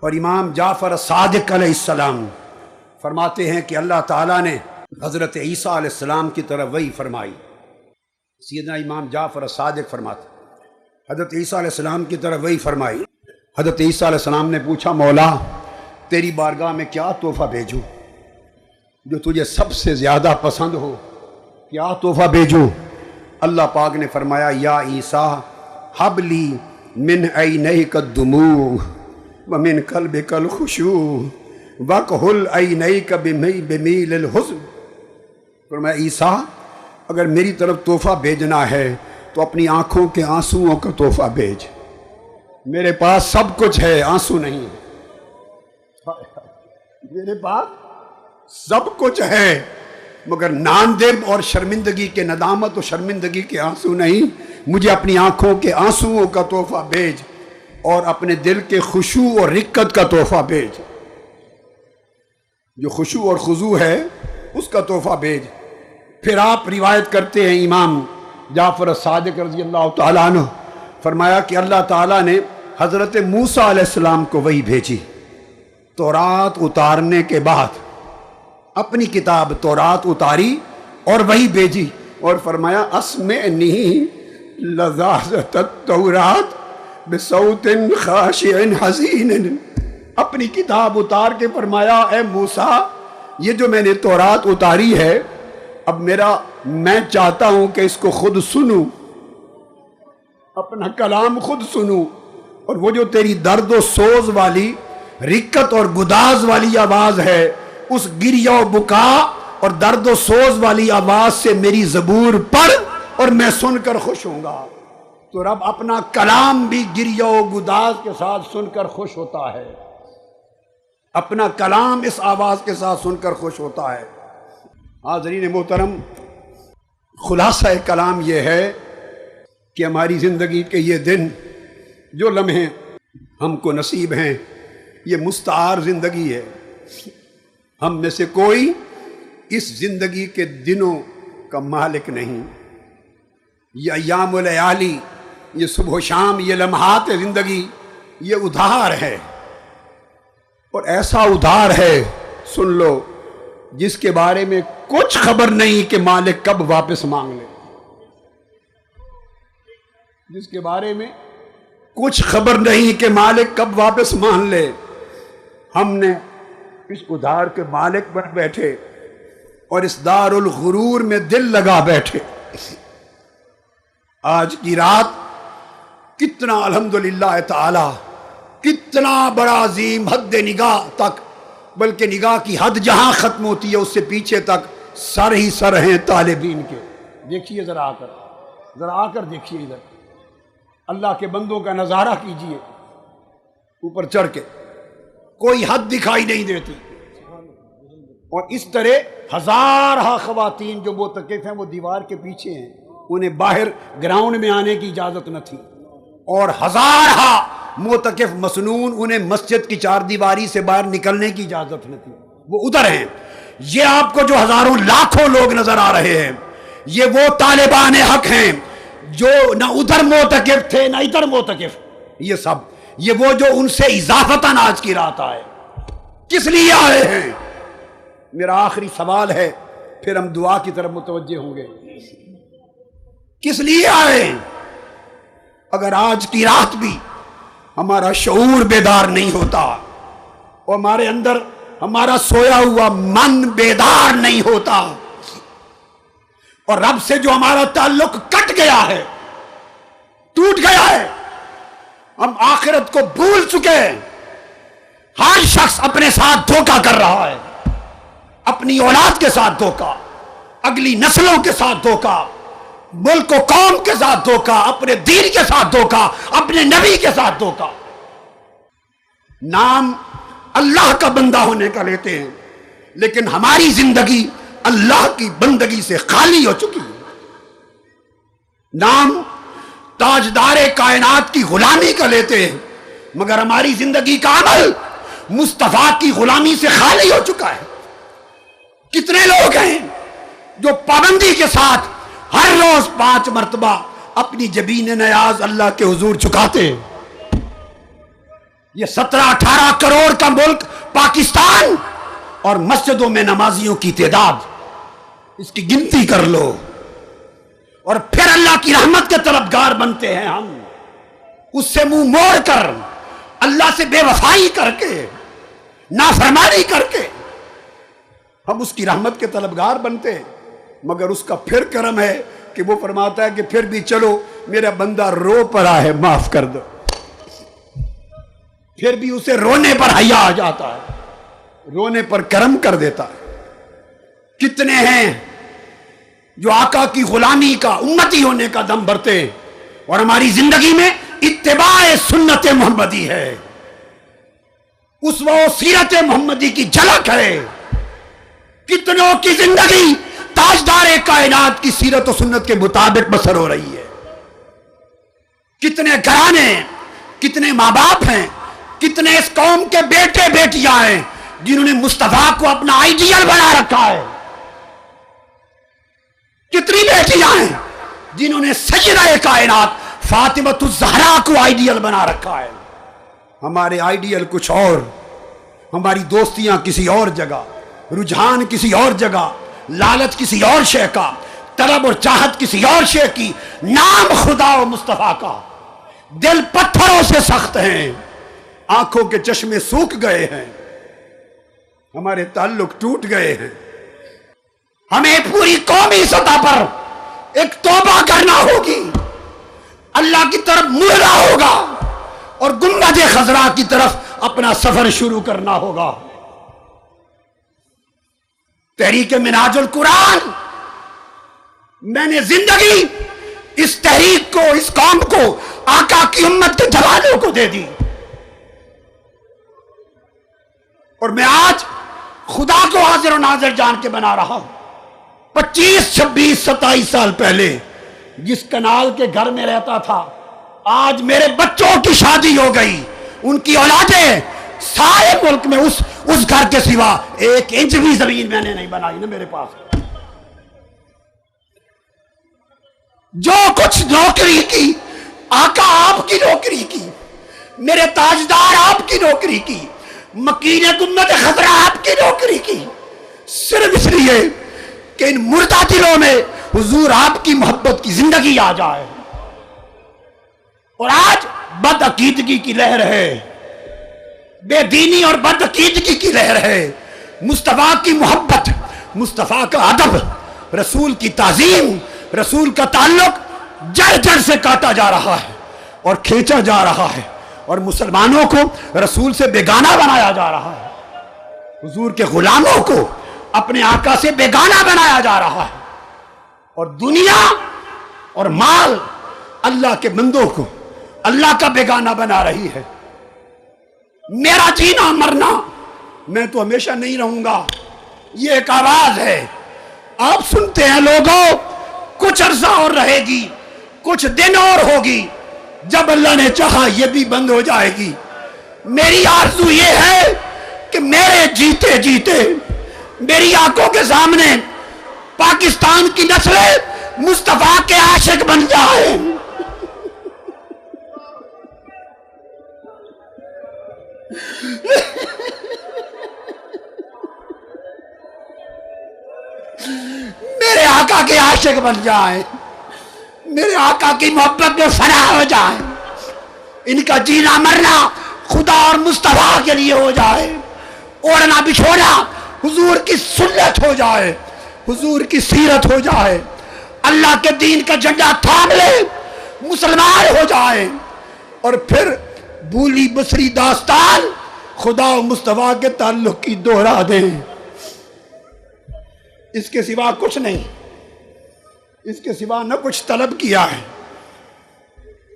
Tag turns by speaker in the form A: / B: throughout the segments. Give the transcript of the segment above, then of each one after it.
A: اور امام جعفر صادق علیہ السلام فرماتے ہیں کہ اللہ تعالیٰ نے حضرت عیسیٰ علیہ السلام کی طرف وحی فرمائی۔ سیدنا امام جعفر صادق فرماتے حضرت عیسیٰ علیہ السلام کی طرف وحی فرمائی۔ حضرت عیسیٰ علیہ السلام نے پوچھا مولا تیری بارگاہ میں کیا تحفہ بھیجوں جو تجھے سب سے زیادہ پسند ہو، کیا تحفہ بھیجوں؟ اللہ پاک نے فرمایا یا عیسیٰ حب لی من عینیک الدموع ومن قلبک الخشوع وکحل عینیک بمیل الحزن۔ فرمایا عیسیٰ اگر میری طرف تحفہ بھیجنا ہے تو اپنی آنکھوں کے آنسوؤں کا تحفہ بھیج، میرے پاس سب کچھ ہے آنسو نہیں، میرے پاس سب کچھ ہے مگر ناندم اور شرمندگی کے ندامت اور شرمندگی کے آنسو نہیں، مجھے اپنی آنکھوں کے آنسوؤں کا تحفہ بھیج اور اپنے دل کے خشوع اور رقت کا تحفہ بھیج، جو خشوع اور خضوع ہے اس کا تحفہ بھیج۔ پھر آپ روایت کرتے ہیں امام جعفر صادق رضی اللہ تعالیٰ عنہ فرمایا کہ اللہ تعالیٰ نے حضرت موسیٰ علیہ السلام کو وحی بھیجی تورات اتارنے کے بعد، اپنی کتاب تورات اتاری اور وحی بھیجی اور فرمایا اسمعنی لذاذۃ التورات بصوت خاشع حزین۔ اپنی کتاب اتار کے فرمایا اے موسیٰ یہ جو میں نے تورات اتاری ہے اب میں چاہتا ہوں کہ اس کو خود سنوں، اپنا کلام خود سنوں، اور وہ جو تیری درد و سوز والی رقت اور گداز والی آواز ہے اس گریہ و بکا اور درد و سوز والی آواز سے میری زبور پڑھ اور میں سن کر خوش ہوں گا۔ تو رب اپنا کلام بھی گریہ و گداز کے ساتھ سن کر خوش ہوتا ہے، اپنا کلام اس آواز کے ساتھ سن کر خوش ہوتا ہے۔ حاضرین محترم، خلاصہ کلام یہ ہے کہ ہماری زندگی کے یہ دن جو لمحے ہم کو نصیب ہیں یہ مستعار زندگی ہے، ہم میں سے کوئی اس زندگی کے دنوں کا مالک نہیں۔ یہ ایام و لیالی، یہ صبح و شام، یہ لمحات زندگی یہ ادھار ہے، اور ایسا ادھار ہے سن لو جس کے بارے میں کچھ خبر نہیں کہ مالک کب واپس مانگ لے، جس کے بارے میں کچھ خبر نہیں کہ مالک کب واپس مان لے۔ ہم نے اس ادھار کے مالک بن بیٹھے اور اس دار الغرور میں دل لگا بیٹھے۔ آج کی رات کتنا الحمدللہ تعالی، کتنا بڑا عظیم حد نگاہ تک، بلکہ نگاہ کی حد جہاں ختم ہوتی ہے اس سے پیچھے تک سر ہی سر ہیں طالبین کے۔ دیکھیے ذرا آ کر دیکھیے ادھر، اللہ کے بندوں کا نظارہ کیجئے، اوپر چڑھ کے کوئی حد دکھائی نہیں دیتی، اور اس طرح ہزارہ خواتین جو معتکف ہیں وہ دیوار کے پیچھے ہیں، انہیں باہر گراؤنڈ میں آنے کی اجازت نہ تھی، اور ہزارہ معتکف مسنون انہیں مسجد کی چار دیواری سے باہر نکلنے کی اجازت نہ تھی، وہ ادھر ہیں۔ یہ آپ کو جو ہزاروں لاکھوں لوگ نظر آ رہے ہیں یہ وہ طالبان حق ہیں جو نہ ادھر معتکف تھے نہ ادھر معتکف، یہ سب یہ وہ جو ان سے اضافتاً آج کی رات آئے۔ کس لیے آئے ہیں؟ میرا آخری سوال ہے، پھر ہم دعا کی طرف متوجہ ہوں گے۔ کس لیے آئے ہیں؟ اگر آج کی رات بھی ہمارا شعور بیدار نہیں ہوتا اور ہمارے اندر ہمارا سویا ہوا من بیدار نہیں ہوتا اور رب سے جو ہمارا تعلق کٹ گیا ہے، ٹوٹ گیا ہے، ہم آخرت کو بھول چکے ہیں، ہر شخص اپنے ساتھ دھوکہ کر رہا ہے، اپنی اولاد کے ساتھ دھوکہ، اگلی نسلوں کے ساتھ دھوکہ، ملک و قوم کے ساتھ دھوکہ، اپنے دین کے ساتھ دھوکہ، اپنے نبی کے ساتھ دھوکہ۔ نام اللہ کا بندہ ہونے کا لیتے ہیں لیکن ہماری زندگی اللہ کی بندگی سے خالی ہو چکی ہے۔ نام تاجدار کائنات کی غلامی کا لیتے ہیں مگر ہماری زندگی کا عمل مصطفیٰ کی غلامی سے خالی ہو چکا ہے۔ کتنے لوگ ہیں جو پابندی کے ساتھ ہر روز 5 مرتبہ اپنی جبین نیاز اللہ کے حضور چکاتے ہیں، یہ 17-18 کروڑ کا ملک پاکستان اور مسجدوں میں نمازیوں کی تعداد، اس کی گنتی کر لو، اور پھر اللہ کی رحمت کے طلبگار بنتے ہیں ہم، اس سے منہ موڑ کر، اللہ سے بے وفائی کر کے، نافرمانی کر کے ہم اس کی رحمت کے طلبگار بنتے ہیں۔ مگر اس کا پھر کرم ہے کہ وہ فرماتا ہے کہ پھر بھی چلو میرا بندہ رو پڑا ہے، معاف کر دو، پھر بھی اسے رونے پر حیا آ جاتا ہے، رونے پر کرم کر دیتا ہے۔ کتنے ہیں جو آقا کی غلامی کا، امتی ہونے کا دم بھرتے ہیں، اور ہماری زندگی میں اتباع سنت محمدی ہے، اس وہ سیرت محمدی کی جھلک ہے۔ کتنوں کی زندگی تاجدار کائنات کی سیرت و سنت کے مطابق بسر ہو رہی ہے۔ کتنے گھرانے، کتنے ماں باپ ہیں، کتنے اس قوم کے بیٹے بیٹیاں ہیں جنہوں نے مصطفیٰ کو اپنا آئیڈیل بنا رکھا ہے۔ کتنی بیٹیاں ہیں جنہوں نے سیدہ کائنات فاطمہ الزہرا کو آئیڈیل بنا رکھا ہے۔ ہمارے آئیڈیل کچھ اور، ہماری دوستیاں کسی اور جگہ، رجحان کسی اور جگہ، لالچ کسی اور شے کا، طلب اور چاہت کسی اور شے کی، نام خدا و مصطفیٰ کا۔ دل پتھروں سے سخت ہیں، آنکھوں کے چشمے سوکھ گئے ہیں، ہمارے تعلق ٹوٹ گئے ہیں۔ ہمیں پوری قومی سطح پر ایک توبہ کرنا ہوگی، اللہ کی طرف مڑنا ہوگا، اور گنبد خضرا کی طرف اپنا سفر شروع کرنا ہوگا۔ تحریک منہاج القرآن، میں نے زندگی اس تحریک کو، اس قوم کو، آقا کی امت کے جوانوں کو دے دی، اور میں آج خدا کو حاضر و ناظر جان کے بنا رہا ہوں۔ 25، 26، 27 سال پہلے جس کنال کے گھر میں رہتا تھا، آج میرے بچوں کی شادی ہو گئی، ان کی اولادیں، سارے ملک میں اس گھر کے سوا 1 انچ بھی زمین میں نے نہیں بنائی نا میرے پاس۔ جو کچھ نوکری کی، آقا آپ کی نوکری کی، میرے تاجدار آپ کی نوکری کی، مکین گنبد خضرا آپ کی نوکری کی، صرف اس لیے کہ ان مردہ دلوں میں حضور آپ کی محبت کی زندگی آ جائے۔ اور آج بد عقیدگی کی لہر ہے، بے دینی اور بد عقیدگی کی لہر ہے۔ مصطفیٰ کی محبت، مصطفیٰ کا ادب، رسول کی تعظیم، رسول کا تعلق جڑ جڑ سے کاٹا جا رہا ہے اور کھینچا جا رہا ہے، اور مسلمانوں کو رسول سے بیگانہ بنایا جا رہا ہے، حضور کے غلاموں کو اپنے آقا سے بیگانہ بنایا جا رہا ہے، اور دنیا اور مال اللہ کے بندوں کو اللہ کا بیگانہ بنا رہی ہے۔ میرا جینا مرنا، میں تو ہمیشہ نہیں رہوں گا، یہ ایک آواز ہے، آپ سنتے ہیں لوگوں، کچھ عرصہ اور رہے گی، کچھ دن اور ہوگی، جب اللہ نے چاہا یہ بھی بند ہو جائے گی۔ میری آرزو یہ ہے کہ میرے جیتے جیتے میری آنکھوں کے سامنے پاکستان کی نسلیں مصطفیٰ کے عاشق بن جائیں۔ میرے آقا کے عاشق بن جائیں، میرے آقا کی محبت میں فنا ہو جائیں، ان کا جینا مرنا خدا اور مصطفیٰ کے لیے ہو جائے، اوڑھنا بچھوڑنا حضور کی سنت ہو جائے، حضور کی سیرت ہو جائے، اللہ کے دین کا جھنڈا تھام لے، مسلمان ہو جائے، اور پھر بھولی بسری داستان خدا و مصطفیٰ کے تعلق کی دوہرا دیں۔ اس کے سوا کچھ نہیں، اس کے سوا نہ کچھ طلب کیا ہے،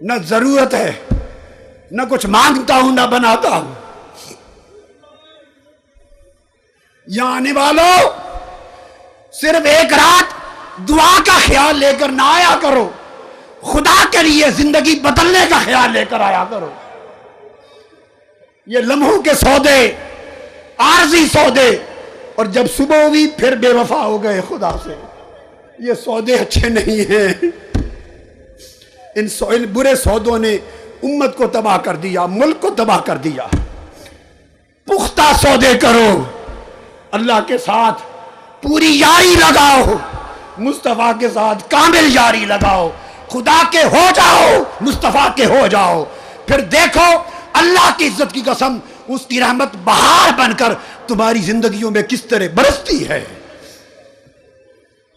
A: نہ ضرورت ہے، نہ کچھ مانگتا ہوں، نہ بناتا ہوں۔ یہاں آنے والوں، صرف ایک رات دعا کا خیال لے کر نہ آیا کرو، خدا کے لیے زندگی بدلنے کا خیال لے کر آیا کرو۔ یہ لمحوں کے سودے، عارضی سودے، اور جب صبح ہوئی پھر بے وفا ہو گئے خدا سے، یہ سودے اچھے نہیں ہیں۔ ان برے سودوں نے امت کو تباہ کر دیا، ملک کو تباہ کر دیا۔ پختہ سودے کرو، اللہ کے ساتھ پوری یاری لگاؤ، مصطفیٰ کے ساتھ کامل یاری لگاؤ، خدا کے ہو جاؤ، مصطفیٰ کے ہو جاؤ، پھر دیکھو اللہ کی عزت کی قسم اس کی رحمت بہار بن کر تمہاری زندگیوں میں کس طرح برستی ہے۔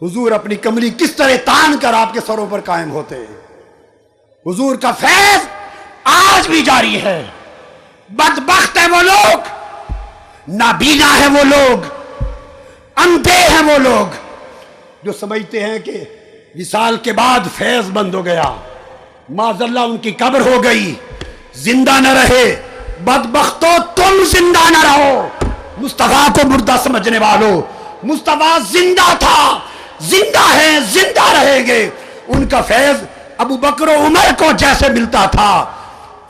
A: حضور اپنی کملی کس طرح تان کر آپ کے سروں پر قائم ہوتے ہیں۔ حضور کا فیض آج بھی جاری ہے۔ بدبخت ہیں وہ لوگ، نابینا ہیں وہ لوگ، اندھے ہیں وہ لوگ جو سمجھتے ہیں کہ وصال کے بعد فیض بند ہو گیا، معاذ اللہ ان کی قبر ہو گئی، زندہ نہ رہے۔ بدبختو تم زندہ نہ رہو، مصطفیٰ کو مردہ سمجھنے والوں، مصطفیٰ زندہ تھا، زندہ ہے، زندہ رہیں گے۔ ان کا فیض ابو بکر و عمر کو جیسے ملتا تھا،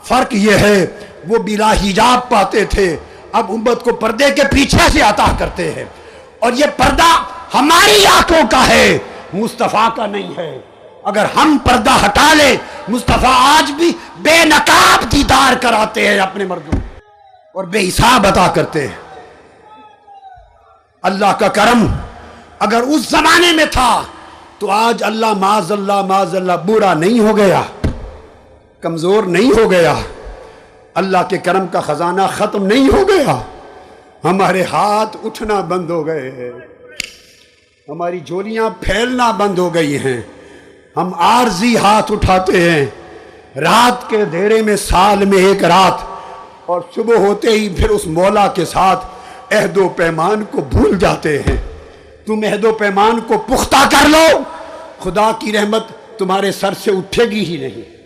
A: فرق یہ ہے وہ بلا حجاب پاتے تھے، اب امت کو پردے کے پیچھے سے عطا کرتے ہیں، اور یہ پردہ ہماری آنکھوں کا ہے، مصطفیٰ کا نہیں ہے۔ اگر ہم پردہ ہٹا لیں، مصطفیٰ آج بھی بے نقاب دیدار کراتے ہیں اپنے مردوں اور بے حساب عطا کرتے ہیں۔ اللہ کا کرم اگر اس زمانے میں تھا تو آج اللہ معاذ اللہ برا نہیں ہو گیا، کمزور نہیں ہو گیا، اللہ کے کرم کا خزانہ ختم نہیں ہو گیا۔ ہمارے ہاتھ اٹھنا بند ہو گئے ہیں، ہماری جھولیاں پھیلنا بند ہو گئی ہیں، ہم عارضی ہاتھ اٹھاتے ہیں، رات کے اندھیرے میں سال میں ایک رات، اور صبح ہوتے ہی پھر اس مولا کے ساتھ عہد و پیمان کو بھول جاتے ہیں۔ تم عہد و پیمان کو پختہ کر لو، خدا کی رحمت تمہارے سر سے اٹھے گی ہی نہیں۔